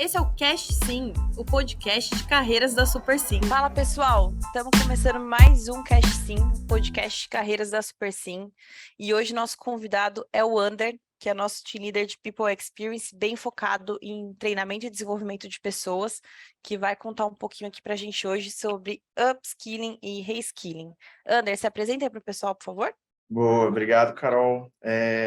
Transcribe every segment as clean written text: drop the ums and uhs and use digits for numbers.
Esse é o Cast Sim, o podcast de carreiras da Super Sim. Fala pessoal, estamos começando mais um Cast Sim, o podcast de carreiras da Super Sim. E hoje nosso convidado é o Ander, que é nosso team leader de People Experience, bem focado em treinamento e desenvolvimento de pessoas, que vai contar um pouquinho aqui para a gente hoje sobre upskilling e reskilling. Ander, se apresenta aí para o pessoal, por favor. Boa, obrigado, Carol.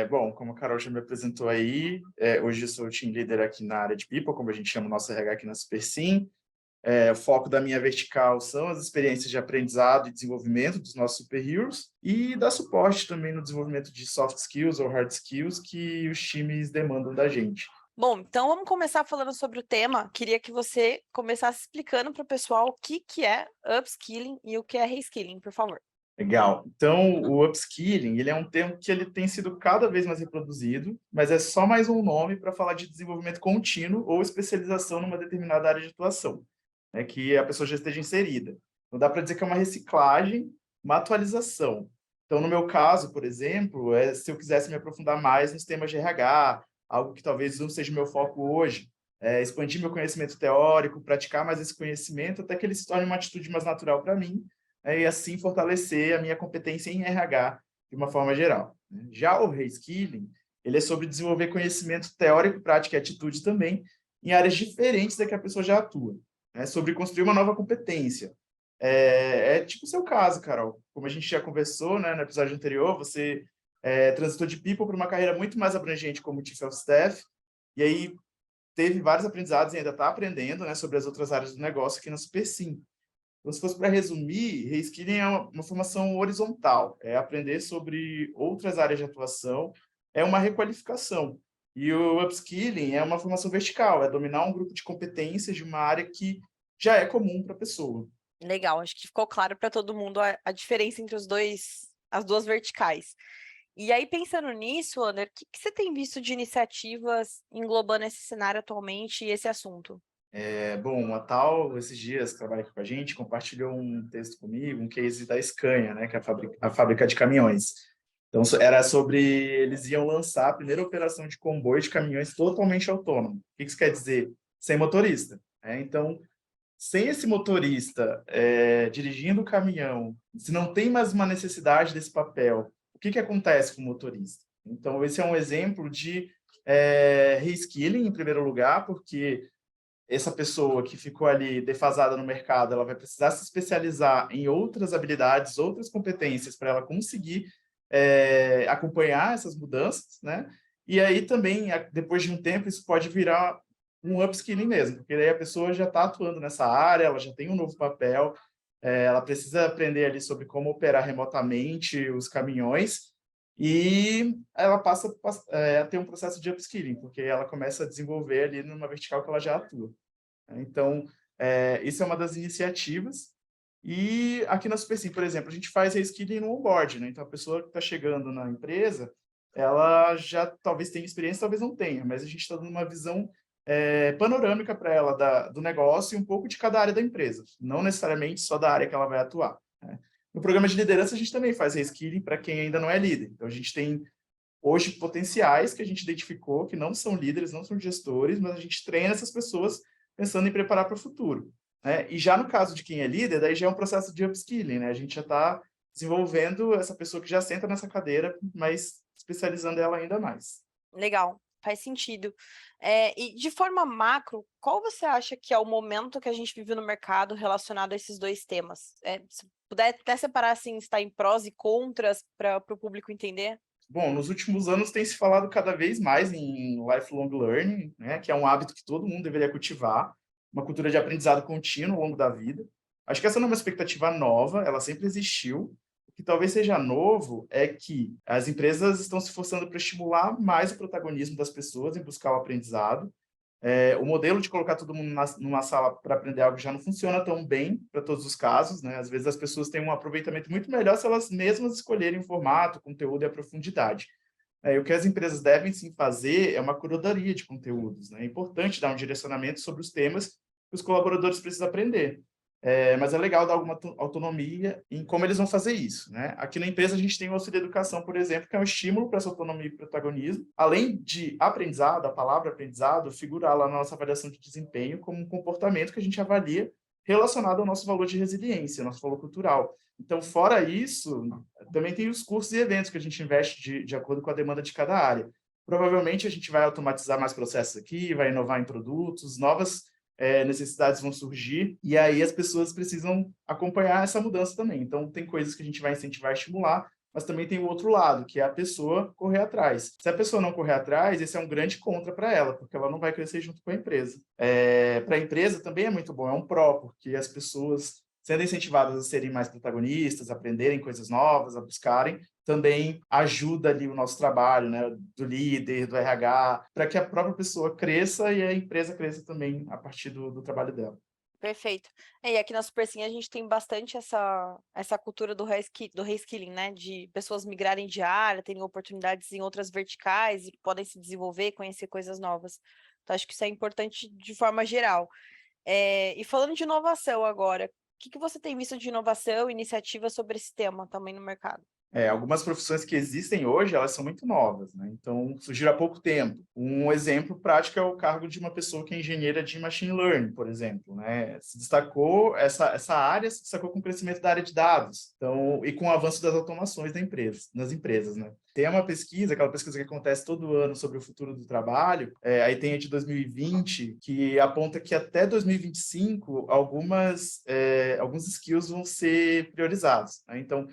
Bom, como a Carol já me apresentou aí, hoje eu sou team leader aqui na área de People, como a gente chama o nosso RH aqui na Super Sim. O foco da minha vertical são as experiências de aprendizado e desenvolvimento dos nossos superheroes e dar suporte também no desenvolvimento de soft skills ou hard skills que os times demandam da gente. Bom, então vamos começar falando sobre o tema. Queria que você começasse explicando para o pessoal o que é upskilling e o que é reskilling, por favor. Legal. Então, o upskilling, ele é um termo que ele tem sido cada vez mais reproduzido, mas é só mais um nome para falar de desenvolvimento contínuo ou especialização numa determinada área de atuação, né, que a pessoa já esteja inserida. Não dá para dizer que é uma reciclagem, uma atualização. Então, no meu caso, por exemplo, se eu quisesse me aprofundar mais nos temas de RH, algo que talvez não seja o meu foco hoje, expandir meu conhecimento teórico, praticar mais esse conhecimento até que ele se torne uma atitude mais natural para mim, e assim fortalecer a minha competência em RH de uma forma geral. Já o reskilling, ele é sobre desenvolver conhecimento teórico, prática e atitude também em áreas diferentes da que a pessoa já atua. Sobre construir uma nova competência. Tipo o seu caso, Carol. Como a gente já conversou, né, no episódio anterior, você transitou de People para uma carreira muito mais abrangente como Chief of Staff, e aí teve vários aprendizados e ainda está aprendendo, né, sobre as outras áreas do negócio aqui na Super Sim. Então, se fosse para resumir, reskilling é uma formação horizontal, é aprender sobre outras áreas de atuação, é uma requalificação. E o upskilling é uma formação vertical, é dominar um grupo de competências de uma área que já é comum para a pessoa. Legal, acho que ficou claro para todo mundo a diferença entre as duas verticais. E aí, pensando nisso, Ander, o que você tem visto de iniciativas englobando esse cenário atualmente e esse assunto? Bom, a Tal, esses dias, que trabalha aqui com a gente, compartilhou um texto comigo, um case da Scania, né, que é a fábrica de caminhões. Então, era sobre eles iam lançar a primeira operação de comboio de caminhões totalmente autônomo. O que isso quer dizer? Sem motorista. Então, sem esse motorista dirigindo o caminhão, se não tem mais uma necessidade desse papel, o que acontece com o motorista? Então, esse é um exemplo de reskilling, em primeiro lugar, porque essa pessoa que ficou ali defasada no mercado, ela vai precisar se especializar em outras habilidades, outras competências para ela conseguir acompanhar essas mudanças, né? E aí também, depois de um tempo, isso pode virar um upskilling mesmo, porque aí a pessoa já está atuando nessa área, ela já tem um novo papel, ela precisa aprender ali sobre como operar remotamente os caminhões, e ela passa a ter um processo de upskilling, porque ela começa a desenvolver ali numa vertical que ela já atua. Então, isso é uma das iniciativas. E aqui na SuperSim, por exemplo, a gente faz reskilling no onboard, né? Então, a pessoa que está chegando na empresa, ela já talvez tenha experiência, talvez não tenha, mas a gente está dando uma visão panorâmica para ela do negócio e um pouco de cada área da empresa, não necessariamente só da área que ela vai atuar, né? No programa de liderança, a gente também faz reskilling para quem ainda não é líder. Então, a gente tem hoje potenciais que a gente identificou que não são líderes, não são gestores, mas a gente treina essas pessoas pensando em preparar para o futuro, né? E já no caso de quem é líder, daí já é um processo de upskilling, né? A gente já está desenvolvendo essa pessoa que já senta nessa cadeira, mas especializando ela ainda mais. Legal, faz sentido. E de forma macro, qual você acha que é o momento que a gente vive no mercado relacionado a esses dois temas? Se puder até separar, assim, está em prós e contras para o público entender? Bom, nos últimos anos tem se falado cada vez mais em lifelong learning, né, que é um hábito que todo mundo deveria cultivar, uma cultura de aprendizado contínuo ao longo da vida. Acho que essa não é uma expectativa nova, ela sempre existiu. O que talvez seja novo é que as empresas estão se forçando para estimular mais o protagonismo das pessoas em buscar o aprendizado. O modelo de colocar todo mundo numa sala para aprender algo já não funciona tão bem para todos os casos, né? Às vezes as pessoas têm um aproveitamento muito melhor se elas mesmas escolherem o formato, o conteúdo e a profundidade. O que as empresas devem sim fazer é uma curadoria de conteúdos, né? É importante dar um direcionamento sobre os temas que os colaboradores precisam aprender. mas é legal dar alguma autonomia em como eles vão fazer isso, né? Aqui na empresa a gente tem o auxílio educação, por exemplo, que é um estímulo para essa autonomia e protagonismo. Além de aprendizado, a palavra aprendizado figurar lá na nossa avaliação de desempenho como um comportamento que a gente avalia relacionado ao nosso valor de resiliência, nosso valor cultural. Então, fora isso, também tem os cursos e eventos que a gente investe de acordo com a demanda de cada área. Provavelmente a gente vai automatizar mais processos aqui, vai inovar em produtos, novas necessidades vão surgir, e aí as pessoas precisam acompanhar essa mudança também. Então, tem coisas que a gente vai incentivar e estimular, mas também tem o outro lado, que é a pessoa correr atrás. Se a pessoa não correr atrás, esse é um grande contra para ela, porque ela não vai crescer junto com a empresa. Para a empresa também é muito bom, é um pró, porque as pessoas sendo incentivadas a serem mais protagonistas, a aprenderem coisas novas, a buscarem, também ajuda ali o nosso trabalho, né, do líder, do RH, para que a própria pessoa cresça e a empresa cresça também a partir do trabalho dela. Perfeito. E aqui na Supersim a gente tem bastante essa cultura do reskilling, né? De pessoas migrarem de área, terem oportunidades em outras verticais e podem se desenvolver, conhecer coisas novas. Então, acho que isso é importante de forma geral. E falando de inovação agora, o que você tem visto de inovação e iniciativa sobre esse tema também no mercado? Algumas profissões que existem hoje, elas são muito novas, né? Então, surgiram há pouco tempo. Um exemplo prático é o cargo de uma pessoa que é engenheira de machine learning, por exemplo, né? Essa área se destacou com o crescimento da área de dados, então, e com o avanço das automações nas empresas, né? Tem uma pesquisa, aquela pesquisa que acontece todo ano sobre o futuro do trabalho, aí tem a de 2020, que aponta que até 2025, alguns skills vão ser priorizados, né? Então,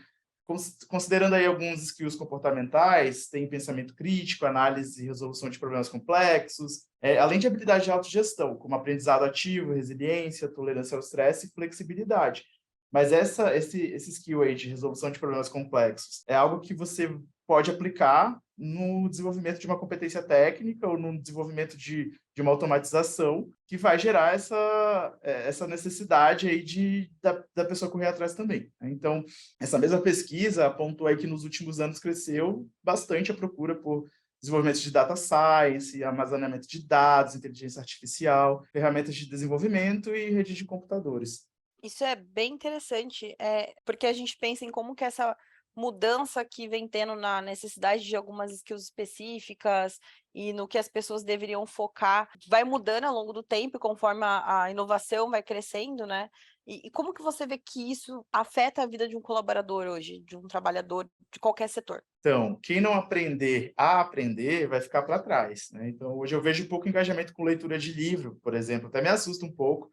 considerando aí alguns skills comportamentais, tem pensamento crítico, análise e resolução de problemas complexos, além de habilidade de autogestão, como aprendizado ativo, resiliência, tolerância ao estresse e flexibilidade. Mas esse skill aí de resolução de problemas complexos é algo que você pode aplicar no desenvolvimento de uma competência técnica ou no desenvolvimento de uma automatização que vai gerar essa necessidade aí da pessoa correr atrás também. Então, essa mesma pesquisa apontou aí que nos últimos anos cresceu bastante a procura por desenvolvimento de data science, armazenamento de dados, inteligência artificial, ferramentas de desenvolvimento e rede de computadores. Isso é bem interessante, porque a gente pensa em como que essa mudança que vem tendo na necessidade de algumas skills específicas e no que as pessoas deveriam focar, vai mudando ao longo do tempo, conforme a inovação vai crescendo, né? E como que você vê que isso afeta a vida de um colaborador hoje, de um trabalhador de qualquer setor? Então, quem não aprender a aprender vai ficar para trás, né? Então, hoje eu vejo pouco engajamento com leitura de livro, por exemplo, até me assusta um pouco.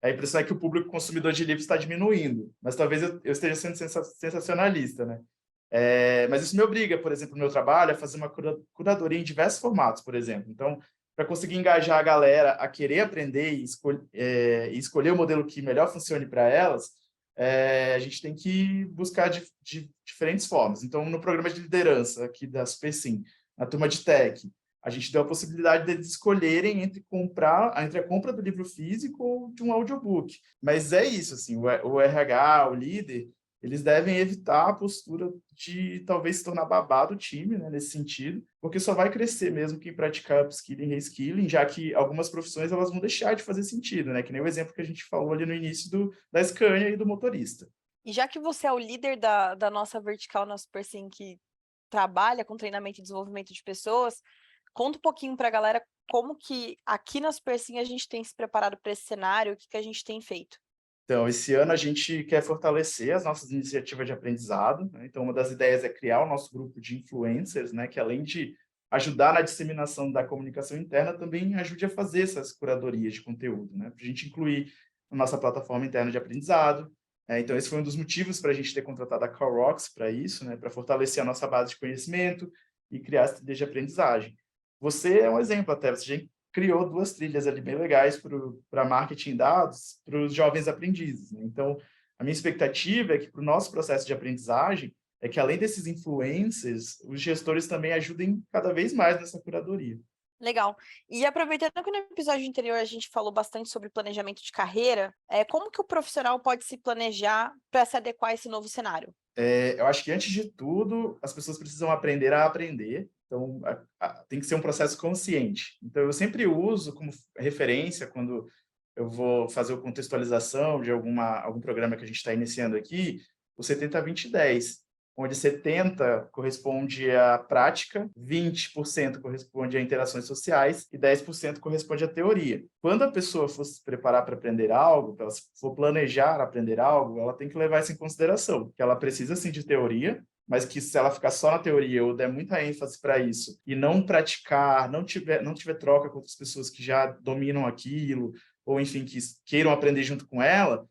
A impressão é que o público consumidor de livros está diminuindo, mas talvez eu esteja sendo sensacionalista, né? Mas isso me obriga, por exemplo, no meu trabalho, a fazer uma curadoria em diversos formatos, por exemplo. Então, para conseguir engajar a galera a querer aprender e escolher o modelo que melhor funcione para elas, a gente tem que buscar de diferentes formas. Então, no programa de liderança aqui da Supersim, na turma de tech, a gente deu a possibilidade deles escolherem entre a compra do livro físico ou de um audiobook. Mas é isso, assim, o RH, o líder, eles devem evitar a postura de talvez se tornar babá do time, né, nesse sentido, porque só vai crescer mesmo quem praticar upskilling e reskilling, já que algumas profissões elas vão deixar de fazer sentido, né, que nem o exemplo que a gente falou ali no início da Scania e do motorista. E já que você é o líder da nossa vertical na Supersim, que trabalha com treinamento e desenvolvimento de pessoas, conta um pouquinho para a galera como que aqui na Supersim a gente tem se preparado para esse cenário, o que a gente tem feito. Então, esse ano a gente quer fortalecer as nossas iniciativas de aprendizado, né? Então, uma das ideias é criar o nosso grupo de influencers, né? Que além de ajudar na disseminação da comunicação interna, também ajude a fazer essas curadorias de conteúdo, né? Para a gente incluir na nossa plataforma interna de aprendizado. Então, esse foi um dos motivos para a gente ter contratado a CalRocks para isso, né? Para fortalecer a nossa base de conhecimento e criar as trilhas de aprendizagem. Você é um exemplo até, você já criou 2 trilhas ali bem legais para marketing de dados para os jovens aprendizes, né? Então, a minha expectativa é que para o nosso processo de aprendizagem, é que além desses influencers, os gestores também ajudem cada vez mais nessa curadoria. Legal. E aproveitando que no episódio anterior a gente falou bastante sobre planejamento de carreira, como que o profissional pode se planejar para se adequar a esse novo cenário? Eu acho que, antes de tudo, as pessoas precisam aprender a aprender. Então, tem que ser um processo consciente. Então, eu sempre uso como referência, quando eu vou fazer a contextualização de algum programa que a gente está iniciando aqui, o 70-20-10, onde 70% corresponde à prática, 20% corresponde a interações sociais e 10% corresponde à teoria. Quando a pessoa for se preparar para aprender algo, ela for planejar aprender algo, ela tem que levar isso em consideração, que ela precisa sim de teoria, mas que se ela ficar só na teoria ou der muita ênfase para isso e não praticar, não tiver troca com outras pessoas que já dominam aquilo, ou enfim, que queiram aprender junto com ela,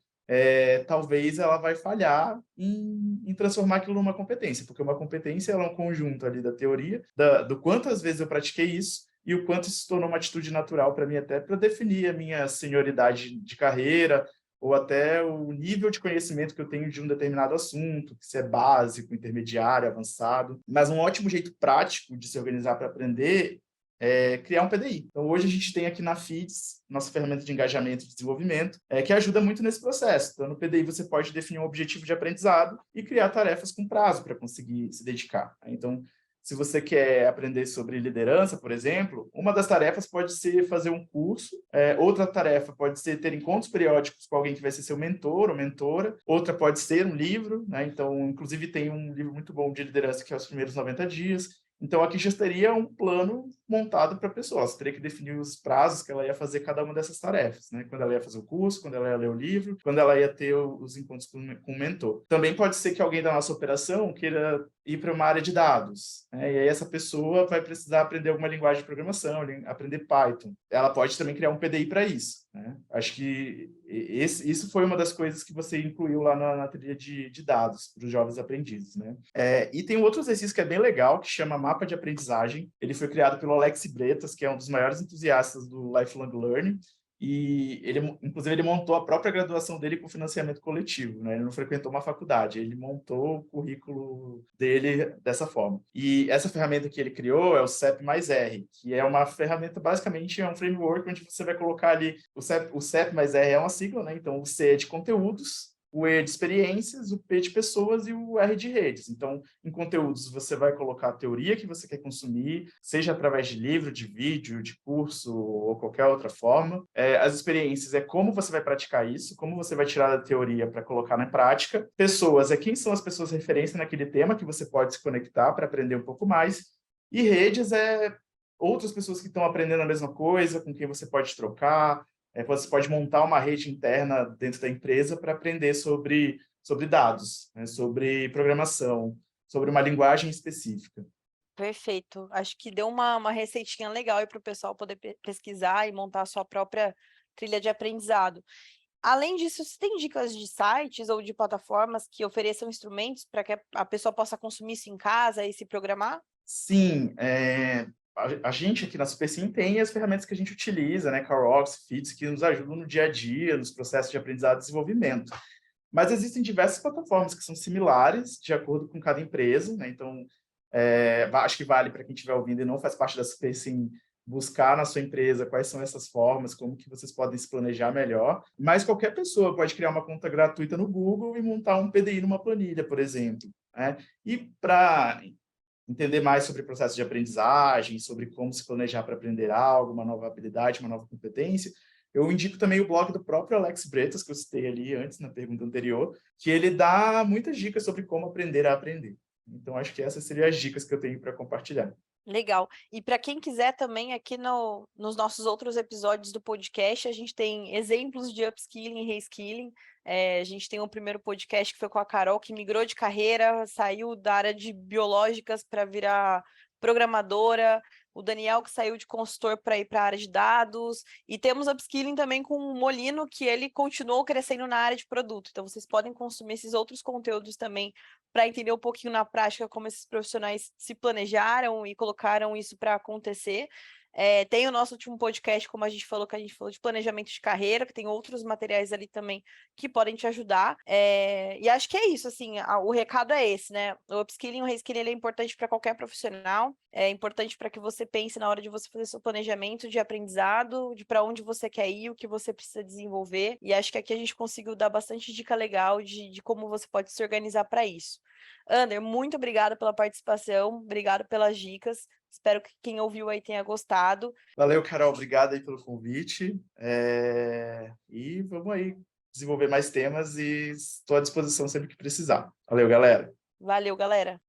talvez ela vai falhar em transformar aquilo numa competência, porque uma competência ela é um conjunto ali da teoria, do quantas vezes eu pratiquei isso e o quanto isso se tornou uma atitude natural para mim, até para definir a minha senioridade de carreira, ou até o nível de conhecimento que eu tenho de um determinado assunto, se é básico, intermediário, avançado. Mas um ótimo jeito prático de se organizar para aprender é criar um PDI. Então, hoje a gente tem aqui na FIDS, nossa ferramenta de engajamento e desenvolvimento, que ajuda muito nesse processo. Então, no PDI você pode definir um objetivo de aprendizado e criar tarefas com prazo para conseguir se dedicar. Então, se você quer aprender sobre liderança, por exemplo, uma das tarefas pode ser fazer um curso, outra tarefa pode ser ter encontros periódicos com alguém que vai ser seu mentor ou mentora, outra pode ser um livro, né? Então, inclusive, tem um livro muito bom de liderança que é Os Primeiros 90 Dias. Então, aqui já teria um plano montado para a pessoa. Você teria que definir os prazos que ela ia fazer cada uma dessas tarefas, né? Quando ela ia fazer o curso, quando ela ia ler o livro, quando ela ia ter os encontros com o mentor. Também pode ser que alguém da nossa operação queira ir para uma área de dados, né? E aí essa pessoa vai precisar aprender alguma linguagem de programação, aprender Python. Ela pode também criar um PDI para isso, né? Acho que isso foi uma das coisas que você incluiu lá na trilha de dados para os jovens aprendizes, né? E tem um outro exercício que é bem legal, que chama Mapa de Aprendizagem. Ele foi criado pelo Alex Bretas, que é um dos maiores entusiastas do Lifelong Learning, e inclusive, ele montou a própria graduação dele com financiamento coletivo, né? Ele não frequentou uma faculdade, ele montou o currículo dele dessa forma. E essa ferramenta que ele criou é o CEP mais R, que é uma ferramenta, basicamente, é um framework onde você vai colocar ali, o CEP mais R é uma sigla, né? Então, o C é de conteúdos, o E de experiências, o P de pessoas e o R de redes. Então, em conteúdos, você vai colocar a teoria que você quer consumir, seja através de livro, de vídeo, de curso ou qualquer outra forma. As experiências é como você vai praticar isso, como você vai tirar da teoria para colocar na prática. Pessoas é quem são as pessoas referência naquele tema que você pode se conectar para aprender um pouco mais. E redes é outras pessoas que estão aprendendo a mesma coisa, com quem você pode trocar. Você pode montar uma rede interna dentro da empresa para aprender sobre dados, né, sobre programação, sobre uma linguagem específica. Perfeito. Acho que deu uma receitinha legal aí para o pessoal poder pesquisar e montar a sua própria trilha de aprendizado. Além disso, você tem dicas de sites ou de plataformas que ofereçam instrumentos para que a pessoa possa consumir isso em casa e se programar? Sim, a gente aqui na SuperSim tem as ferramentas que a gente utiliza, né, Karox, Fits, que nos ajudam no dia a dia, nos processos de aprendizado e desenvolvimento. Mas existem diversas plataformas que são similares, de acordo com cada empresa, né? Então, acho que vale para quem estiver ouvindo e não faz parte da SuperSim buscar na sua empresa quais são essas formas, como que vocês podem se planejar melhor. Mas qualquer pessoa pode criar uma conta gratuita no Google e montar um PDI numa planilha, por exemplo, né? E para entender mais sobre o processo de aprendizagem, sobre como se planejar para aprender algo, uma nova habilidade, uma nova competência, eu indico também o blog do próprio Alex Bretas, que eu citei ali antes, na pergunta anterior, que ele dá muitas dicas sobre como aprender a aprender. Então, acho que essas seriam as dicas que eu tenho para compartilhar. Legal. E para quem quiser também, aqui nos nossos outros episódios do podcast, a gente tem exemplos de upskilling e reskilling. A gente tem o primeiro podcast que foi com a Carol, que migrou de carreira, saiu da área de biológicas para virar programadora, o Daniel, que saiu de consultor para ir para a área de dados, e temos upskilling também com o Molino, que ele continuou crescendo na área de produto. Então, vocês podem consumir esses outros conteúdos também para entender um pouquinho na prática como esses profissionais se planejaram e colocaram isso para acontecer. Tem o nosso último podcast, como a gente falou, que a gente falou de planejamento de carreira, que tem outros materiais ali também que podem te ajudar. E acho que é isso, assim, o recado é esse, né? O upskilling e o reskilling ele é importante para qualquer profissional, é importante para que você pense na hora de você fazer seu planejamento de aprendizado, de para onde você quer ir, o que você precisa desenvolver. E acho que aqui a gente conseguiu dar bastante dica legal de como você pode se organizar para isso. Ander, muito obrigada pela participação, obrigado pelas dicas. Espero que quem ouviu aí tenha gostado. Valeu, Carol, obrigado aí pelo convite. E vamos aí desenvolver mais temas e estou à disposição sempre que precisar. Valeu, galera. Valeu, galera.